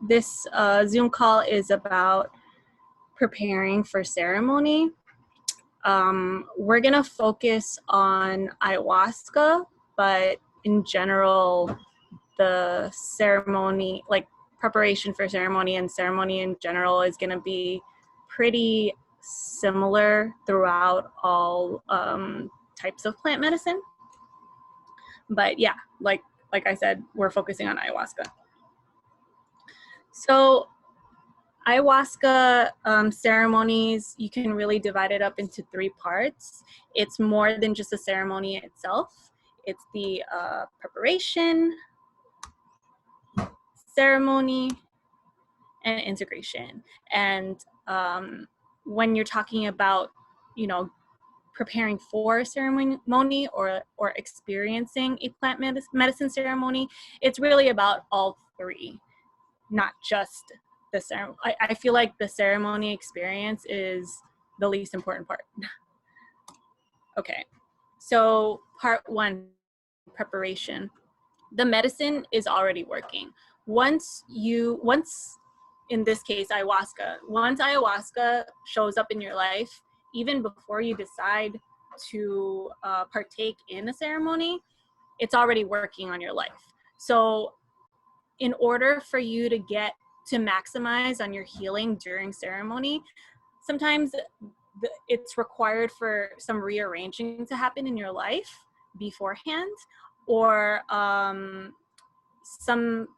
This Zoom call is about preparing for ceremony. We're gonna focus on ayahuasca, but in general, the ceremony, like preparation for ceremony and ceremony in general, is gonna be pretty similar throughout all types of plant medicine. But yeah, like I said, we're focusing on ayahuasca. So ayahuasca ceremonies, you can really divide it up into 3 parts. It's more than just the ceremony itself. It's the preparation, ceremony, and integration. And when you're talking about, preparing for a ceremony or experiencing a plant medicine ceremony, it's really about all 3, not just the ceremony. I feel like the ceremony experience is the least important part. Okay, so part 1, preparation. The medicine is already working. Once in this case ayahuasca, once ayahuasca shows up in your life, even before you decide to partake in a ceremony, it's already working on your life. So in order for you to get to maximize on your healing during ceremony, sometimes it's required for some rearranging to happen in your life beforehand, or some,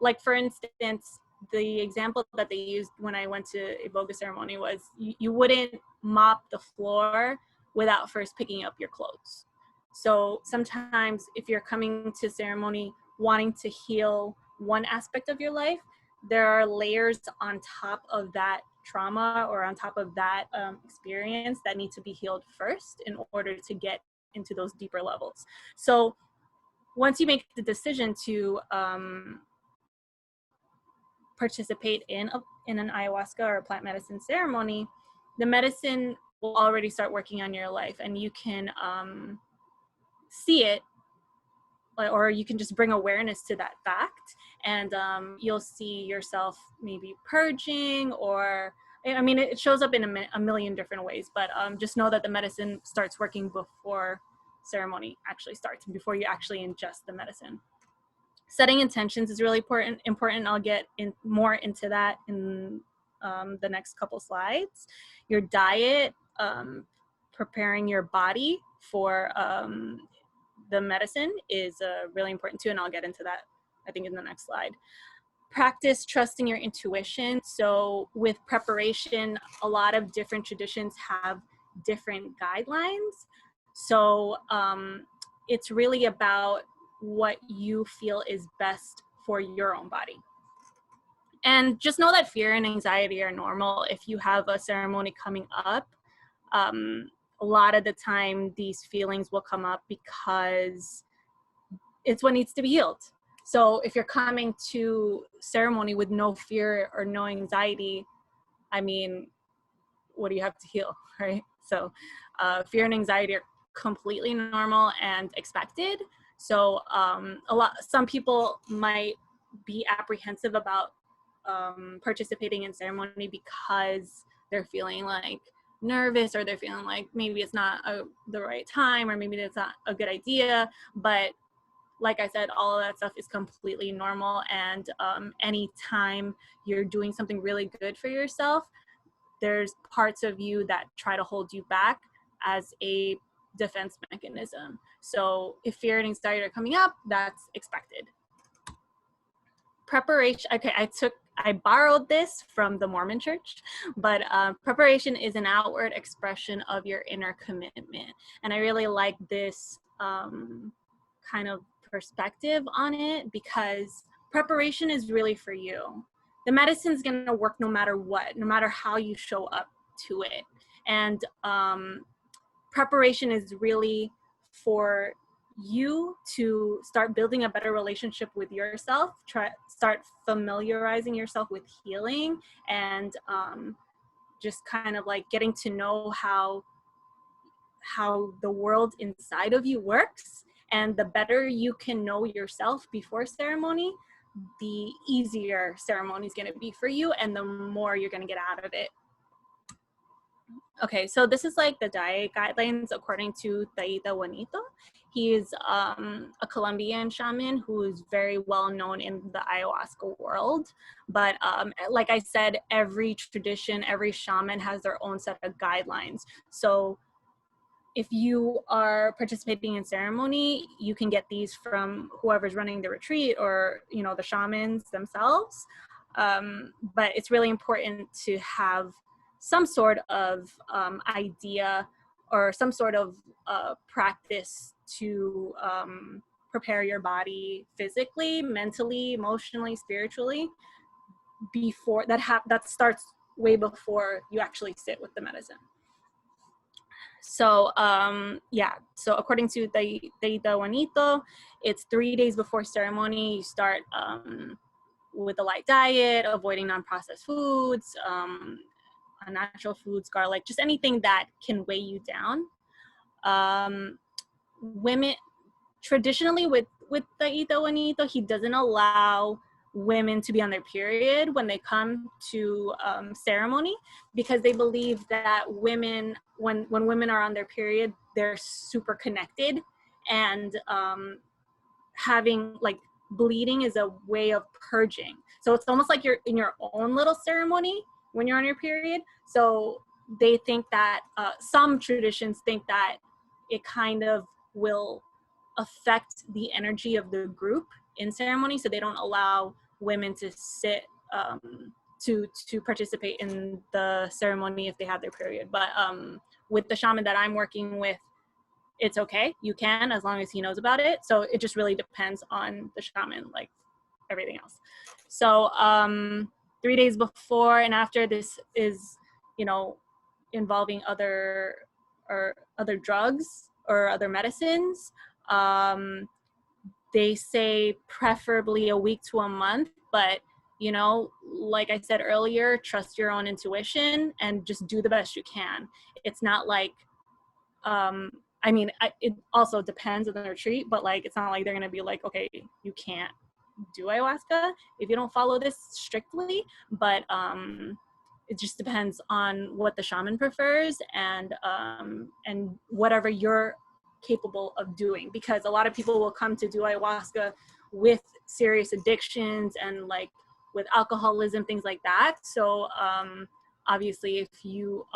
like for instance, the example that they used when I went to Iboga ceremony was you wouldn't mop the floor without first picking up your clothes. So sometimes if you're coming to ceremony wanting to heal one aspect of your life, there are layers on top of that trauma or on top of that experience that need to be healed first in order to get into those deeper levels. So once you make the decision to participate in an ayahuasca or a plant medicine ceremony, the medicine will already start working on your life, and you can see it, or you can just bring awareness to that fact, and you'll see yourself maybe purging, or I mean, it shows up in a million different ways, but just know that the medicine starts working before ceremony actually starts, before you actually ingest the medicine. Setting intentions is really important. I'll get more into that in the next couple slides. Your diet, preparing your body for the medicine is really important too, and I'll get into that, I think, in the next slide. Practice trusting your intuition. So with preparation, a lot of different traditions have different guidelines. So it's really about what you feel is best for your own body. And just know that fear and anxiety are normal. If you have a ceremony coming up, a lot of the time these feelings will come up because it's what needs to be healed. So if you're coming to ceremony with no fear or no anxiety, I mean, what do you have to heal, right? So fear and anxiety are completely normal and expected. So some people might be apprehensive about participating in ceremony because they're feeling like nervous, or they're feeling like maybe it's not the right time, or maybe it's not a good idea. But like I said, all of that stuff is completely normal, and anytime you're doing something really good for yourself, there's parts of you that try to hold you back as a defense mechanism. So if fear and anxiety are coming up, that's expected. Preparation, okay, I borrowed this from the Mormon Church, but preparation is an outward expression of your inner commitment. And I really like this kind of perspective on it, because preparation is really for you. The medicine's gonna work no matter what, no matter how you show up to it. And preparation is really for you to start building a better relationship with yourself, start familiarizing yourself with healing, and just kind of like getting to know how the world inside of you works. And the better you can know yourself before ceremony, the easier ceremony is going to be for you and the more you're going to get out of it. Okay, so this is like the diet guidelines according to Taita Juanito. He's a Colombian shaman who is very well known in the ayahuasca world. But like I said, every tradition, every shaman has their own set of guidelines. So if you are participating in ceremony, you can get these from whoever's running the retreat or, you know, the shamans themselves. But it's really important to have some sort of idea or some sort of practice to prepare your body physically, mentally, emotionally, spiritually before that starts way before you actually sit with the medicine. So yeah, so according to the Taita Juanito, it's 3 days before ceremony. You start with a light diet, avoiding non-processed foods, natural foods, garlic, just anything that can weigh you down. Women, traditionally with Taita Juanito, he doesn't allow women to be on their period when they come to ceremony, because they believe that women, when women are on their period, they're super connected, and having like bleeding is a way of purging. So it's almost like you're in your own little ceremony when you're on your period. So they think that some traditions think that it kind of will affect the energy of the group in ceremony, so they don't allow women to sit to participate in the ceremony if they have their period. But with the shaman that I'm working with, it's okay, you can, as long as he knows about it. So it just really depends on the shaman, like everything else. So 3 days before and after, this is, you know, involving other drugs or other medicines. They say preferably a week to a month, but, you know, like I said earlier, trust your own intuition and just do the best you can. It's not like, I mean, it also depends on the retreat, but like, it's not like they're going to be like, okay, you can't do ayahuasca if you don't follow this strictly. But it just depends on what the shaman prefers and whatever you're capable of doing, because a lot of people will come to do ayahuasca with serious addictions and like with alcoholism, things like that. So obviously if you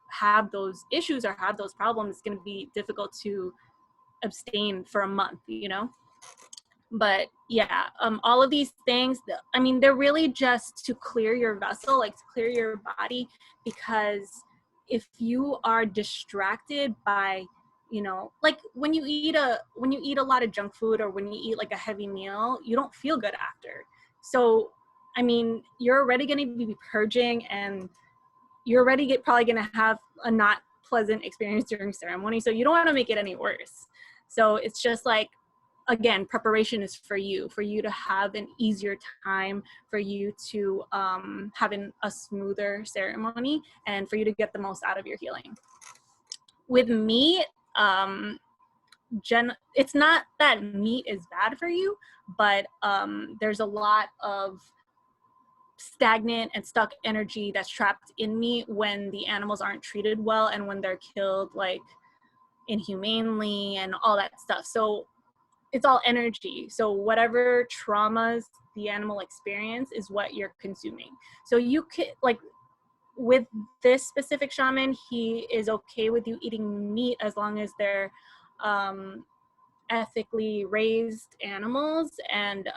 have those issues or have those problems, it's going to be difficult to abstain for a month, you know. But yeah, all of these things, I mean, they're really just to clear your vessel, like to clear your body, because if you are distracted by, you know, like when you eat a lot of junk food or when you eat like a heavy meal, you don't feel good after. So I mean, you're already going to be purging, and you're already probably going to have a not pleasant experience during ceremony, so you don't want to make it any worse. So it's just like, again, preparation is for you to have an easier time, for you to have a smoother ceremony, and for you to get the most out of your healing. With meat, it's not that meat is bad for you, but there's a lot of stagnant and stuck energy that's trapped in meat when the animals aren't treated well and when they're killed like inhumanely and all that stuff. So it's all energy. So whatever traumas the animal experience is what you're consuming. So you can, like with this specific shaman, he is okay with you eating meat as long as they're ethically raised animals, and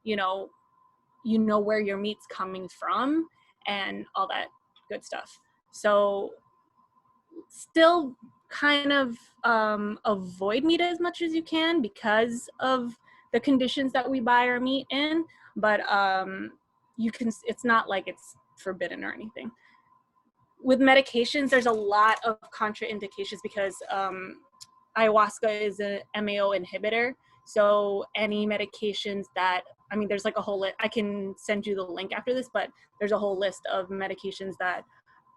you know where your meat's coming from and all that good stuff. So still kind of avoid meat as much as you can because of the conditions that we buy our meat in, but you can, it's not like it's forbidden or anything. With medications, there's a lot of contraindications because ayahuasca is a MAO inhibitor. So any medications that, I mean, there's like a whole list. I can send you the link after this, but there's a whole list of medications that,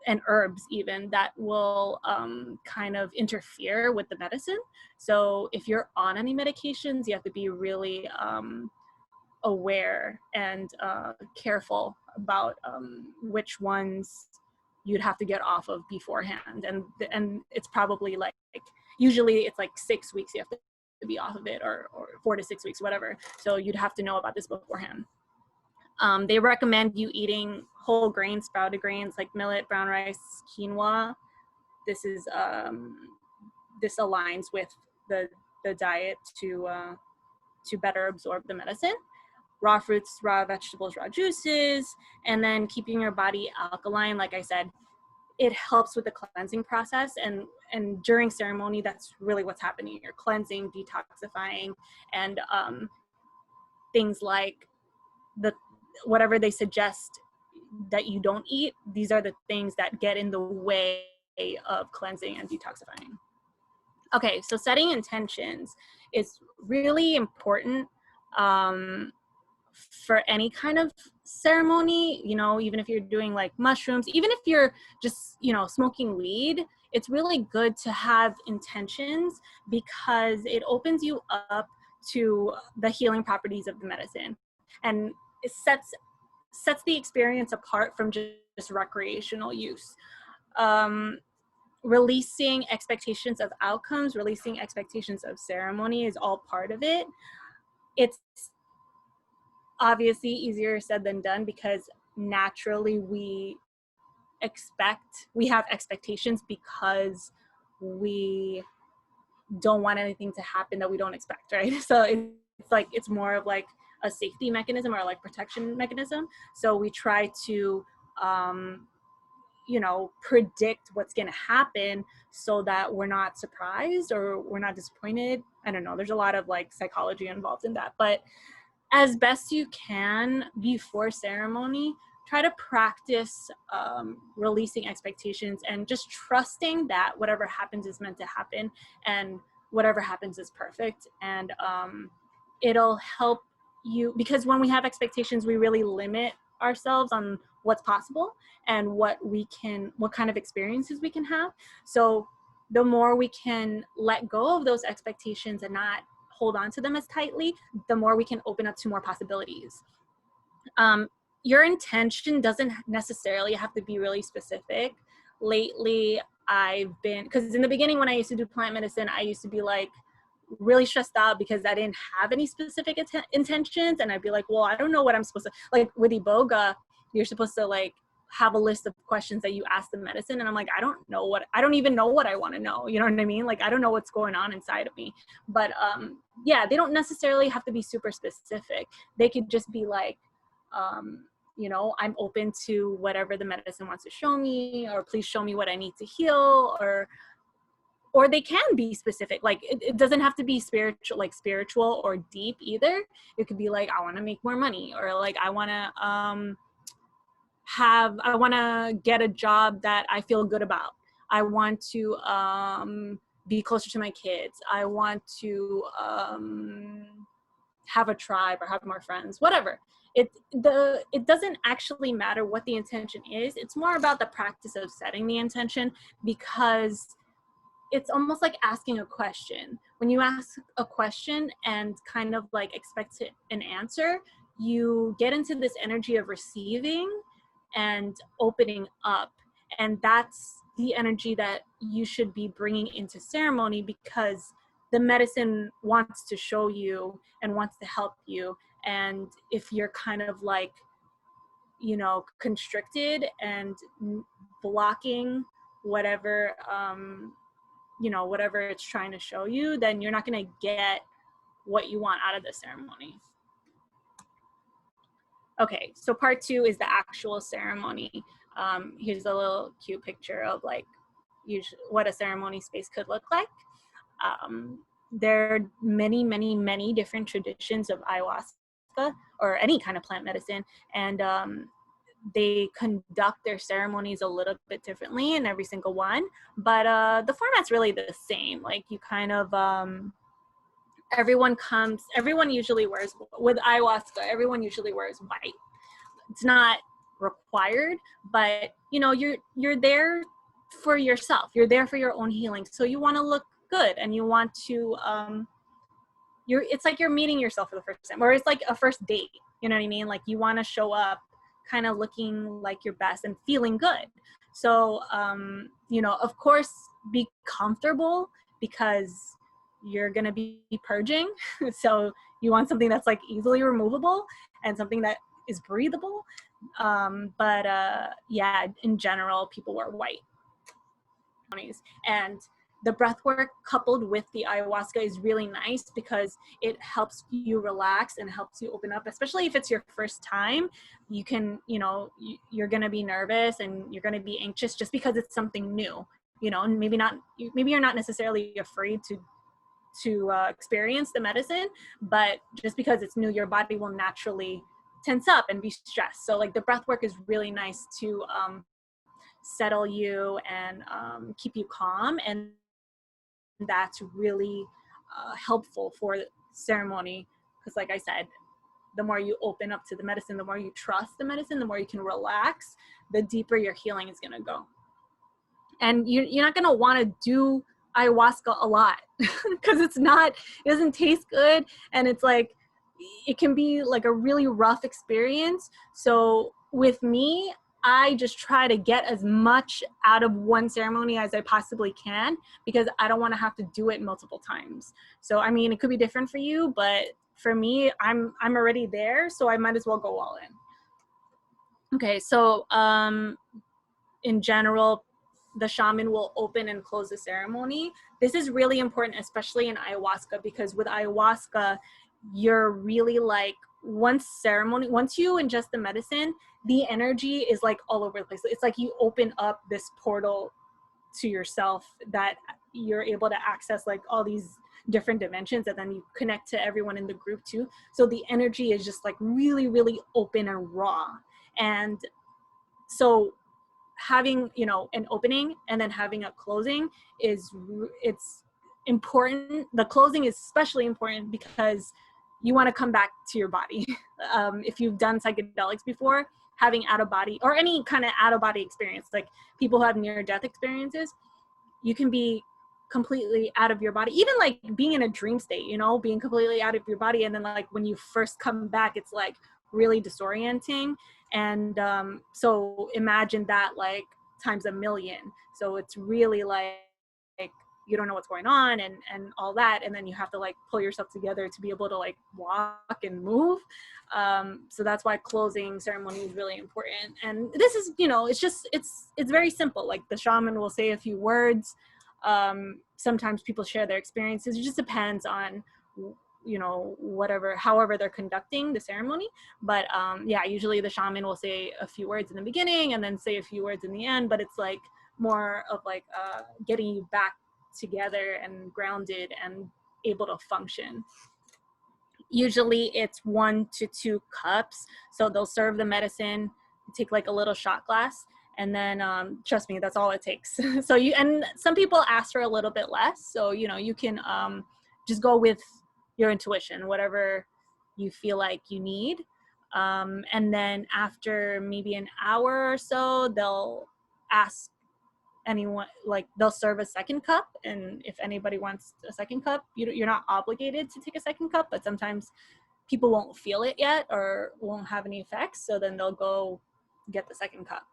and herbs even, that will kind of interfere with the medicine. So if you're on any medications, you have to be really aware and careful about which ones you'd have to get off of beforehand, and it's probably like usually it's like 6 weeks you have to be off of it, or 4 to 6 weeks, whatever. So you'd have to know about this beforehand. They recommend you eating whole grains, sprouted grains like millet, brown rice, quinoa. This is this aligns with the diet to better absorb the medicine. Raw fruits, raw vegetables, raw juices, and then keeping your body alkaline. Like I said, it helps with the cleansing process, and during ceremony, that's really what's happening. You're cleansing, detoxifying, and things like whatever they suggest that you don't eat, these are the things that get in the way of cleansing and detoxifying. Okay, so setting intentions is really important for any kind of ceremony, you know, even if you're doing like mushrooms, even if you're just, you know, smoking weed, it's really good to have intentions because it opens you up to the healing properties of the medicine, and it sets the experience apart from just recreational use. Releasing expectations of outcomes, releasing expectations of ceremony is all part of it. It's obviously easier said than done because naturally we have expectations because we don't want anything to happen that we don't expect, right? So it's like, it's more of like a safety mechanism or like protection mechanism. So we try to, you know, predict what's going to happen so that we're not surprised or we're not disappointed. I don't know. There's a lot of like psychology involved in that, but as best you can before ceremony, try to practice releasing expectations and just trusting that whatever happens is meant to happen and whatever happens is perfect. And it'll help you, because when we have expectations, we really limit ourselves on what's possible and what kind of experiences we can have. So the more we can let go of those expectations and not hold on to them as tightly, the more we can open up to more possibilities. Your intention doesn't necessarily have to be really specific. Lately, because in the beginning when I used to do plant medicine, I used to be like really stressed out because I didn't have any specific intentions. And I'd be like, well, I don't know what I'm supposed to, like with Iboga, you're supposed to like have a list of questions that you ask the medicine. And I'm like, I don't even know what I want to know. You know what I mean? Like, I don't know what's going on inside of me. But yeah, they don't necessarily have to be super specific. They could just be like, you know, I'm open to whatever the medicine wants to show me, or please show me what I need to heal, or they can be specific. Like it doesn't have to be spiritual or deep either. It could be like, I want to make more money, or like I want to get a job that I feel good about. I want to be closer to my kids. I want to have a tribe or have more friends, whatever. It doesn't actually matter what the intention is. It's more about the practice of setting the intention, because it's almost like asking a question. When you ask a question and kind of like expect an answer, you get into this energy of receiving and opening up. And that's the energy that you should be bringing into ceremony, because the medicine wants to show you and wants to help you. And if you're kind of like, you know, constricted and blocking whatever, you know, whatever it's trying to show you, then you're not going to get what you want out of the ceremony. Okay, so part 2 is the actual ceremony. Here's a little cute picture of like what a ceremony space could look like. There are many, many, many different traditions of ayahuasca or any kind of plant medicine, and they conduct their ceremonies a little bit differently in every single one, but the format's really the same. Like you kind of, everyone usually wears, with ayahuasca, everyone usually wears white. It's not required, but you know, you're there for yourself. You're there for your own healing. So you want to look good, and you want to it's like you're meeting yourself for the first time, or it's like a first date. You know what I mean? Like you want to show up kind of looking like your best and feeling good. So, you know, of course, be comfortable because you're going to be purging. So you want something that's like easily removable and something that is breathable. Yeah, in general, people wear white. And the breath work coupled with the ayahuasca is really nice because it helps you relax and helps you open up, especially if it's your first time. You can, you know, you're going to be nervous and you're going to be anxious just because it's something new, you know, and maybe you're not necessarily afraid to experience the medicine, but just because it's new, your body will naturally tense up and be stressed. So like the breath work is really nice to settle you and keep you calm, and that's really helpful for ceremony, because like I said, the more you open up to the medicine, the more you trust the medicine, the more you can relax, the deeper your healing is going to go. And you're not going to want to do ayahuasca a lot because it doesn't taste good, and it's like it can be like a really rough experience. So with me, I just try to get as much out of one ceremony as I possibly can because I don't want to have to do it multiple times. So I mean, it could be different for you, but for me, I'm already there, so I might as well go all in. Okay, so in general, the shaman will open and close the ceremony. This is really important, especially in ayahuasca, because with ayahuasca, you're really like, once you ingest the medicine, the energy is like all over the place. It's like you open up this portal to yourself that you're able to access like all these different dimensions, and then you connect to everyone in the group too. So the energy is just like really, really open and raw. And so having, you know, an opening and then having a closing it's important. The closing is especially important because you want to come back to your body. If you've done psychedelics before, having out of body or any kind of out of body experience, like people who have near death experiences, you can be completely out of your body, even like being in a dream state, you know, being completely out of your body. And then like when you first come back, it's like really disorienting. And so imagine that like times a million. So it's really like you don't know what's going on and all that, and then you have to like pull yourself together to be able to like walk and move. So that's why closing ceremony is really important. And this is, you know, it's very simple. Like the shaman will say a few words. Sometimes people share their experiences. It just depends on, you know, however they're conducting the ceremony. But yeah, usually the shaman will say a few words in the beginning and then say a few words in the end, but it's like more of like getting you back together and grounded and able to function. Usually it's 1 to 2 cups. So they'll serve the medicine, take like a little shot glass, and then trust me, that's all it takes. So and some people ask for a little bit less. So, you know, you can just go with your intuition, whatever you feel like you need. And then after maybe an hour or so, they'll ask anyone, like they'll serve a second cup, and if anybody wants a second cup, you're not obligated to take a second cup, but sometimes people won't feel it yet or won't have any effects, so then they'll go get the second cup.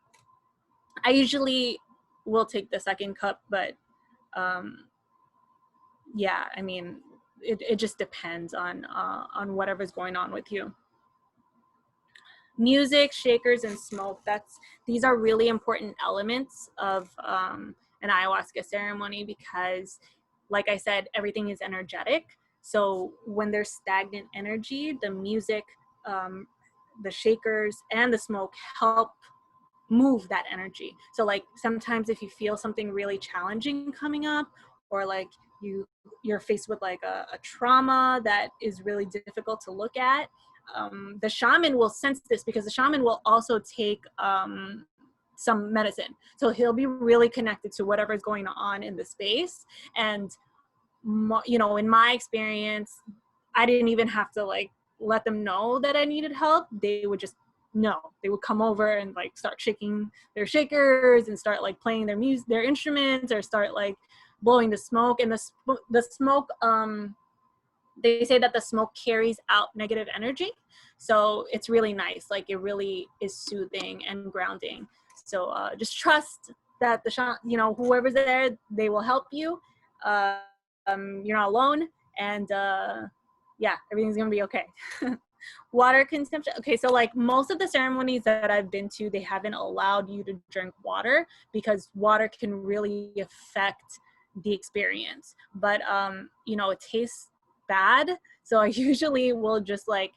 I usually will take the second cup, but yeah, I mean, it just depends on whatever's going on with you. Music, shakers, and smoke, these are really important elements of an ayahuasca ceremony, because like I said, everything is energetic. So when there's stagnant energy, the music, the shakers, and the smoke help move that energy. So like sometimes if you feel something really challenging coming up, or like you're faced with like a trauma that is really difficult to look at, the shaman will sense this, because the shaman will also take some medicine. So he'll be really connected to whatever's going on in the space. And, you know, in my experience, I didn't even have to like let them know that I needed help. They would just know. They would come over and like start shaking their shakers and start like playing their instruments, or start like blowing the smoke. And the smoke They say that the smoke carries out negative energy. So it's really nice. Like it really is soothing and grounding. So just trust that whoever's there, they will help you. You're not alone. And yeah, everything's going to be okay. Water consumption. Okay, so like most of the ceremonies that I've been to, they haven't allowed you to drink water because water can really affect the experience. But it tastes bad, so I usually will just like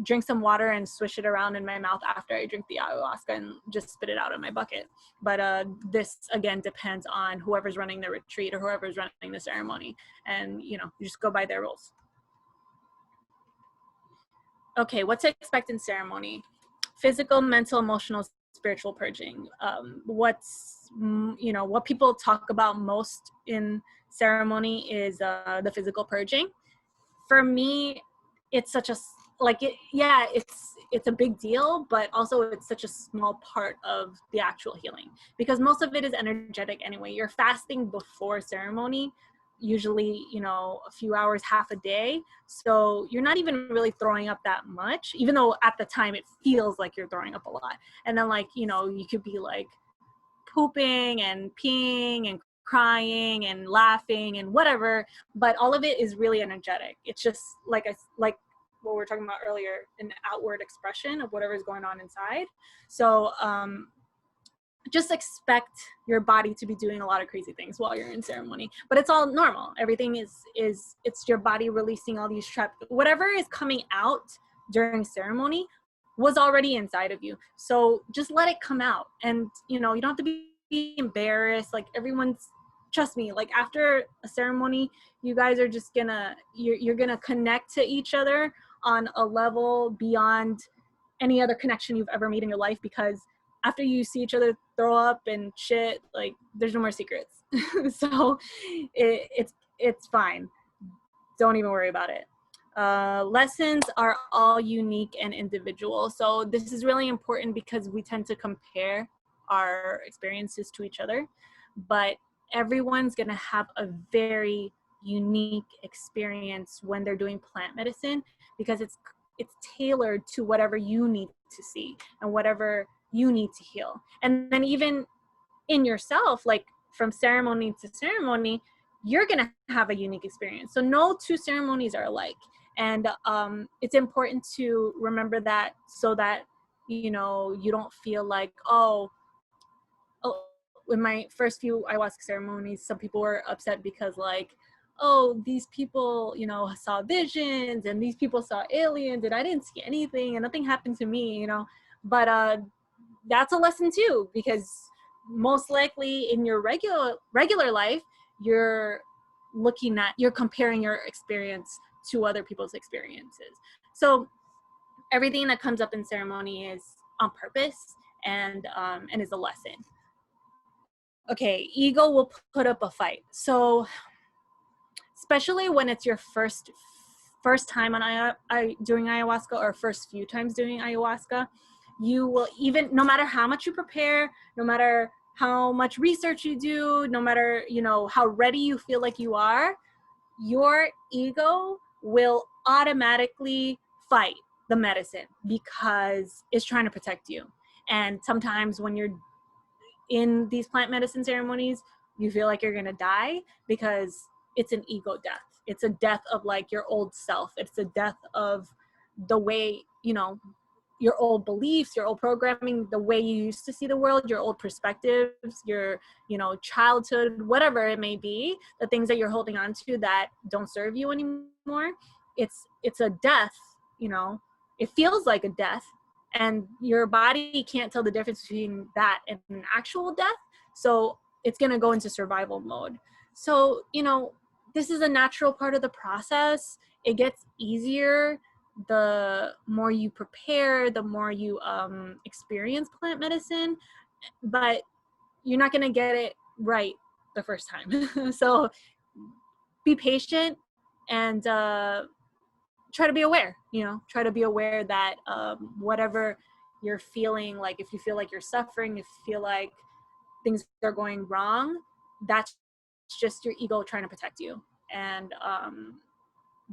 drink some water and swish it around in my mouth after I drink the ayahuasca and just spit it out in my bucket. But this again depends on whoever's running the retreat or whoever's running the ceremony, and you just go by their rules. Okay, what to expect in ceremony? Physical, mental, emotional, spiritual purging. What people talk about most in ceremony is the physical purging. For me, it's such a it's a big deal, but also it's such a small part of the actual healing because most of it is energetic anyway. You're fasting before ceremony, usually a few hours, half a day, so you're not even really throwing up that much, even though at the time it feels like you're throwing up a lot. And then you could be like pooping and peeing and crying and laughing and whatever, but all of it is really energetic. It's just like what we were talking about earlier, an outward expression of whatever's going on inside. So just expect your body to be doing a lot of crazy things while you're in ceremony, but it's all normal. Everything is it's your body releasing all these trapped, whatever is coming out during ceremony was already inside of you. So just let it come out, and you don't have to be embarrassed. Like trust me, like after a ceremony, you guys are just you're gonna connect to each other on a level beyond any other connection you've ever made in your life, because after you see each other throw up and shit, like there's no more secrets. So it's fine. Don't even worry about it. Lessons are all unique and individual. So this is really important because we tend to compare our experiences to each other, but everyone's going to have a very unique experience when they're doing plant medicine, because it's tailored to whatever you need to see and whatever you need to heal. And then even in yourself, like from ceremony to ceremony, you're going to have a unique experience. So no two ceremonies are alike. And it's important to remember that, so that, you don't feel like, oh, in my first few ayahuasca ceremonies, some people were upset because like, oh, these people, saw visions and these people saw aliens and I didn't see anything and nothing happened to me, but that's a lesson too, because most likely in your regular life, you're comparing your experience to other people's experiences. So everything that comes up in ceremony is on purpose and is a lesson. Okay, ego will put up a fight. So especially when it's your first time on doing ayahuasca, or first few times doing ayahuasca, you will, even no matter how much you prepare, no matter how much research you do, no matter how ready you feel like you are, your ego will automatically fight the medicine because it's trying to protect you. And sometimes when you're in these plant medicine ceremonies, you feel like you're gonna die because it's an ego death. It's a death of like your old self. It's a death of the way, your old beliefs, your old programming, the way you used to see the world, your old perspectives, your, childhood, whatever it may be, the things that you're holding on to that don't serve you anymore. It's a death, it feels like a death, and your body can't tell the difference between that and an actual death. So it's going to go into survival mode. So, this is a natural part of the process. It gets easier the more you prepare, the more you experience plant medicine, but you're not going to get it right the first time. So be patient and try to be aware, try to be aware that whatever you're feeling, like if you feel like you're suffering, if you feel like things are going wrong, that's just your ego trying to protect you. And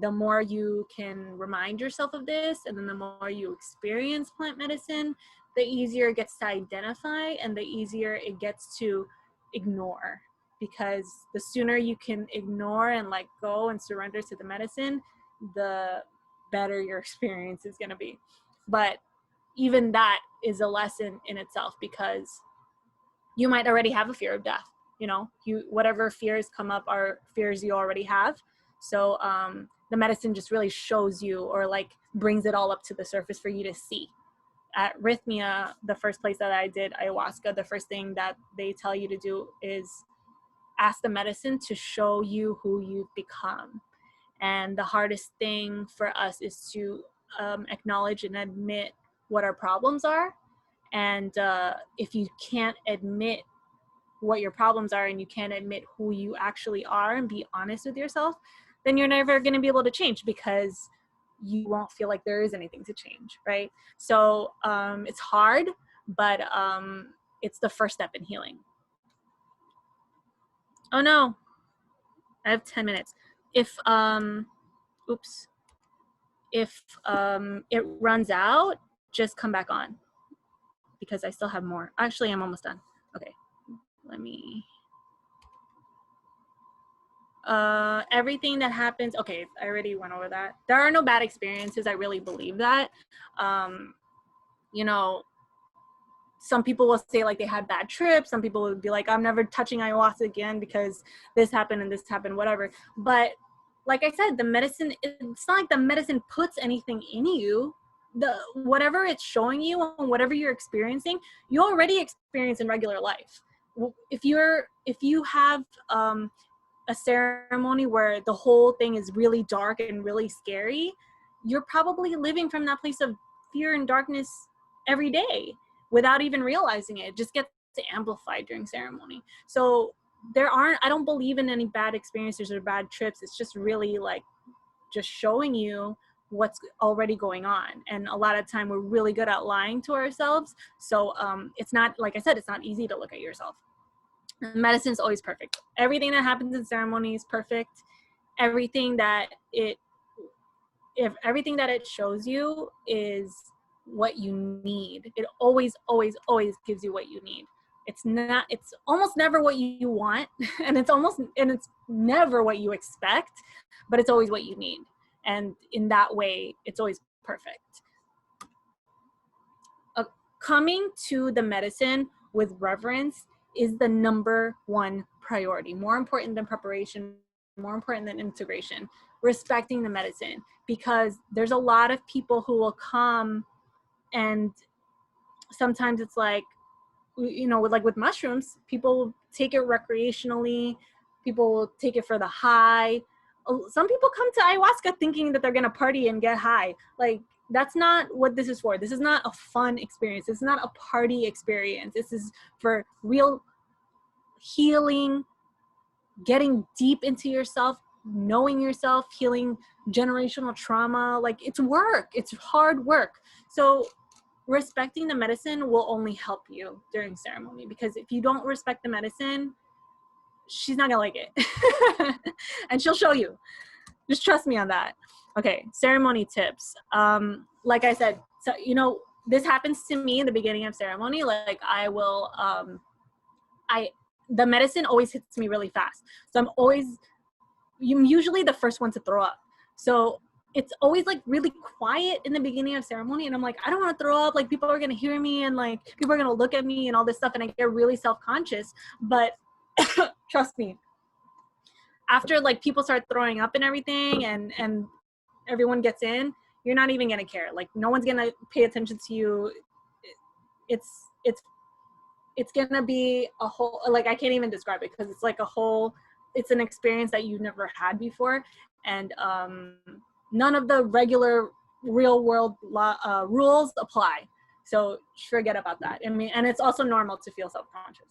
the more you can remind yourself of this, and then the more you experience plant medicine, the easier it gets to identify and the easier it gets to ignore. Because the sooner you can ignore and let go and surrender to the medicine, the better your experience is going to be. But even that is a lesson in itself, because you might already have a fear of death. You know, whatever fears come up are fears you already have. So the medicine just really shows you, or like brings it all up to the surface for you to see. At Rhythmia, the first place that I did ayahuasca, the first thing that they tell you to do is ask the medicine to show you who you've become. And the hardest thing for us is to acknowledge and admit what our problems are. And if you can't admit what your problems are, and you can't admit who you actually are and be honest with yourself, then you're never going to be able to change, because you won't feel like there is anything to change, right? So it's hard, but it's the first step in healing. Oh no, I have 10 minutes. If if it runs out, just come back on, because I still have more. Actually, I'm almost done. Okay, let me. Everything that happens, okay, I already went over that. There are no bad experiences. I really believe that. You know, some people will say like they had bad trips. Some people would be like, I'm never touching ayahuasca again because this happened and this happened, whatever. But like I said, the medicine, it's not like the medicine puts anything in you. The whatever it's showing you and whatever you're experiencing, you already experience in regular life. If you have a ceremony where the whole thing is really dark and really scary, you're probably living from that place of fear and darkness every day without even realizing it. It just gets amplified during ceremony. So I don't believe in any bad experiences or bad trips. It's just really like just showing you what's already going on. And a lot of time we're really good at lying to ourselves. So it's not, like I said, it's not easy to look at yourself. Medicine is always perfect. Everything that happens in ceremony is perfect. Everything that it shows you is what you need. It always gives you what you need. It's almost never what you want, and it's never what you expect, but it's always what you need. And in that way, it's always perfect. Coming to the medicine with reverence is the number one priority, more important than preparation, more important than integration. Respecting the medicine, because there's a lot of people who will come, and sometimes it's like, you know, with mushrooms, people take it recreationally, people will take it for the high. Some people come to ayahuasca thinking that they're gonna party and get high. Like, that's not what this is for. This is not a fun experience. It's not a party experience. This is for real healing, getting deep into yourself, knowing yourself, healing generational trauma. Like, it's work. It's hard work. So respecting the medicine will only help you during ceremony, because if you don't respect the medicine, she's not gonna like it. And she'll show you. Just trust me on that. Okay, ceremony tips. Like I said, so, you know, this happens to me in the beginning of ceremony. Like, I will, the medicine always hits me really fast. So I'm usually the first one to throw up. So it's always like really quiet in the beginning of ceremony. And I'm like, I don't want to throw up. Like, people are going to hear me, and like people are going to look at me and all this stuff. And I get really self-conscious, but trust me, after like people start throwing up and everything, and everyone gets in, you're not even going to care. Like, no one's going to pay attention to you. It's going to be a whole, like, I can't even describe it, because it's like it's an experience that you've never had before. And none of the regular real world rules apply. So forget about that. I mean, and it's also normal to feel self-conscious.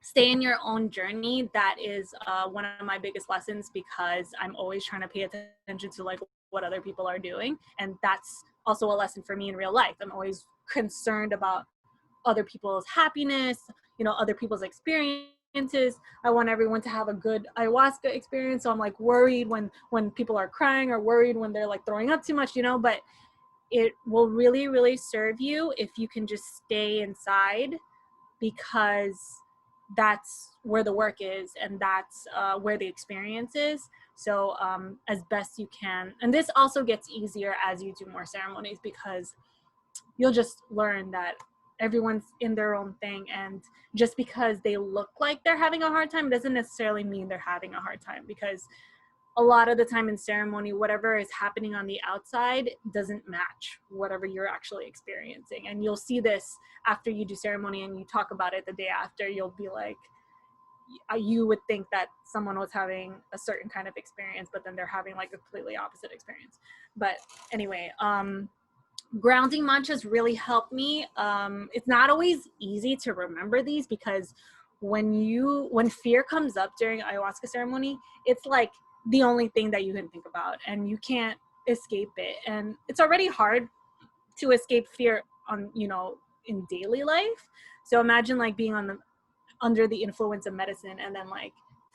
Stay in your own journey. That is one of my biggest lessons, because I'm always trying to pay attention to like what other people are doing. And that's also a lesson for me in real life. I'm always concerned about other people's happiness, you know, other people's experiences, experiences. I want everyone to have a good ayahuasca experience. So I'm like worried when people are crying, or worried when they're like throwing up too much, you know, but it will really, really serve you if you can just stay inside, because that's where the work is, and that's where the experience is. So as best you can. And this also gets easier as you do more ceremonies, because you'll just learn that everyone's in their own thing, and just because they look like they're having a hard time doesn't necessarily mean they're having a hard time, because a lot of the time in ceremony, whatever is happening on the outside doesn't match whatever you're actually experiencing. And you'll see this after you do ceremony and you talk about it the day after. You'll be like, you would think that someone was having a certain kind of experience, but then they're having like a completely opposite experience. But anyway, grounding mantras really help me. It's not always easy to remember these, because when fear comes up during ayahuasca ceremony, it's like the only thing that you can think about, and you can't escape it. And it's already hard to escape fear on, you know, in daily life. So imagine like being under the influence of medicine, and then like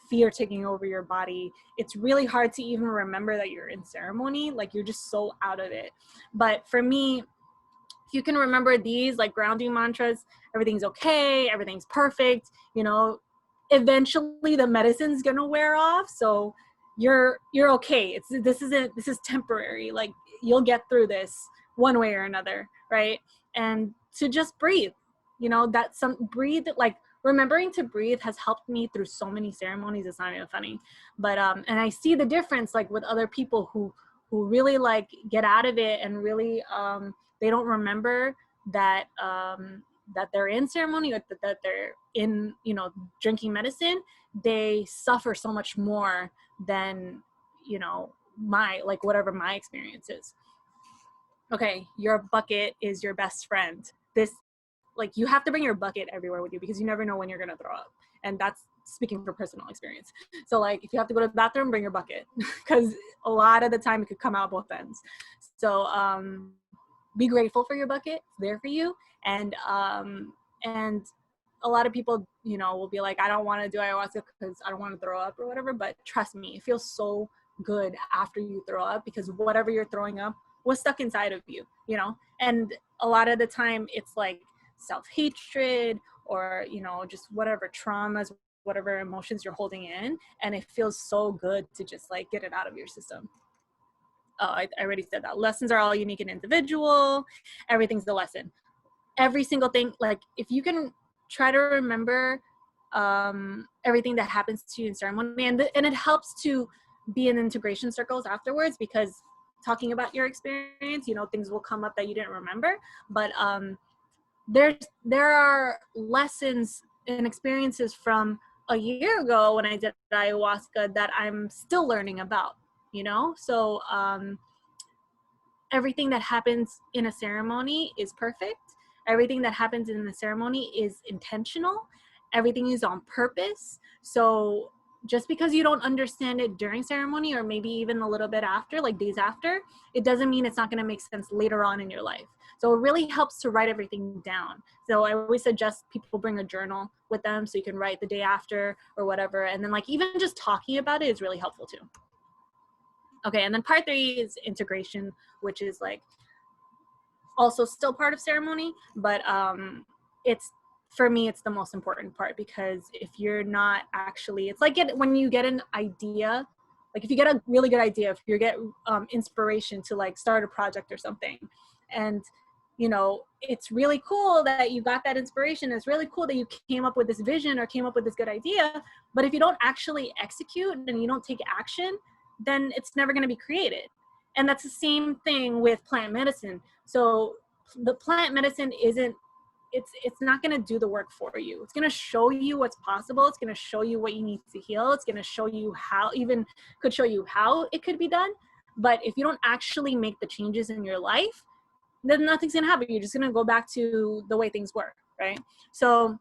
fear taking over your body. It's really hard to even remember that you're in ceremony. Like you're just so out of it. But for me, if you can remember these like grounding mantras, everything's okay, everything's perfect, you know, eventually the medicine's gonna wear off. So you're okay. This is temporary. Like you'll get through this one way or another, right? And to just breathe, you know, breathe, like remembering to breathe has helped me through so many ceremonies. It's not even funny. But and I see the difference like with other people who really like get out of it, and really they don't remember that that they're in ceremony, or that they're in, you know, drinking medicine. They suffer so much more than, you know, whatever my experience is. Okay, your bucket is your best friend. This, like, you have to bring your bucket everywhere with you, because you never know when you're gonna throw up. And that's speaking from personal experience. So like if you have to go to the bathroom, bring your bucket, because a lot of the time it could come out both ends. So be grateful for your bucket. It's there for you. And a lot of people, you know, will be like, I don't want to do ayahuasca because I don't want to throw up or whatever. But trust me, it feels so good after you throw up, because whatever you're throwing up was stuck inside of you, you know. And a lot of the time it's like self-hatred, or, you know, just whatever traumas, whatever emotions you're holding in, and it feels so good to just like get it out of your system. Oh, I already said that. Lessons are all unique and individual. Everything's the lesson. Every single thing, like if you can try to remember everything that happens to you in ceremony, and it helps to be in integration circles afterwards, because talking about your experience, you know, things will come up that you didn't remember. But there are lessons and experiences from a year ago when I did ayahuasca that I'm still learning about, you know? So everything that happens in a ceremony is perfect. Everything that happens in the ceremony is intentional. Everything is on purpose. So just because you don't understand it during ceremony, or maybe even a little bit after, like days after, it doesn't mean it's not going to make sense later on in your life. So it really helps to write everything down. So I always suggest people bring a journal with them, so you can write the day after or whatever. And then like even just talking about it is really helpful too. Okay, and then part 3 is integration, which is like also still part of ceremony, but it's, for me, it's the most important part, because if you're not actually, it's like when you get an idea, like if you get a really good idea, if you get inspiration to like start a project or something, and you know, it's really cool that you got that inspiration. It's really cool that you came up with this vision or came up with this good idea. But if you don't actually execute and you don't take action, then it's never going to be created. And that's the same thing with plant medicine. So the plant medicine isn't, it's not going to do the work for you. It's going to show you what's possible. It's going to show you what you need to heal. It's going to show you how, even could show you how it could be done. But if you don't actually make the changes in your life, then nothing's going to happen. You're just going to go back to the way things were, right? So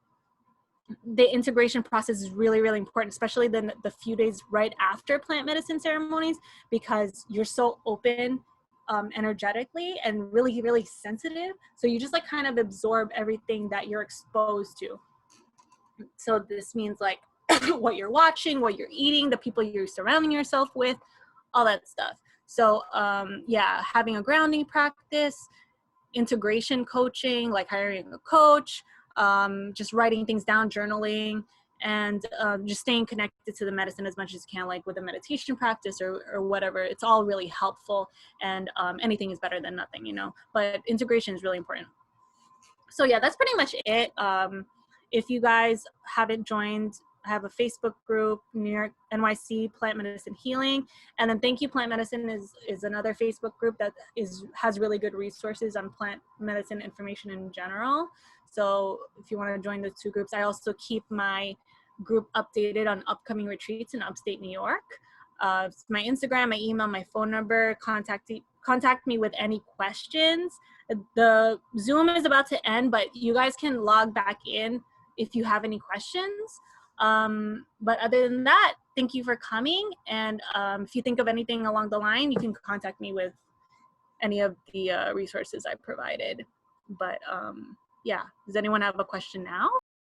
the integration process is really, really important, especially the few days right after plant medicine ceremonies, because you're so open energetically and really, really sensitive. So you just like kind of absorb everything that you're exposed to. So this means like what you're watching, what you're eating, the people you're surrounding yourself with, all that stuff. So yeah, having a grounding practice, integration coaching, like hiring a coach, just writing things down, journaling, and just staying connected to the medicine as much as you can, like with a meditation practice or whatever. It's all really helpful, and anything is better than nothing, you know, but integration is really important. So yeah, that's pretty much it. If you guys haven't joined, I have a Facebook group, New York NYC Plant Medicine Healing, and then Thank You Plant Medicine is another Facebook group that has really good resources on plant medicine information in general. So if you want to join those two groups, I also keep my group updated on upcoming retreats in upstate New York. My Instagram, my email, my phone number. Contact me with any questions. The Zoom is about to end, but you guys can log back in if you have any questions. But other than that, thank you for coming. And if you think of anything along the line, you can contact me with any of the resources I provided. But yeah, does anyone have a question now?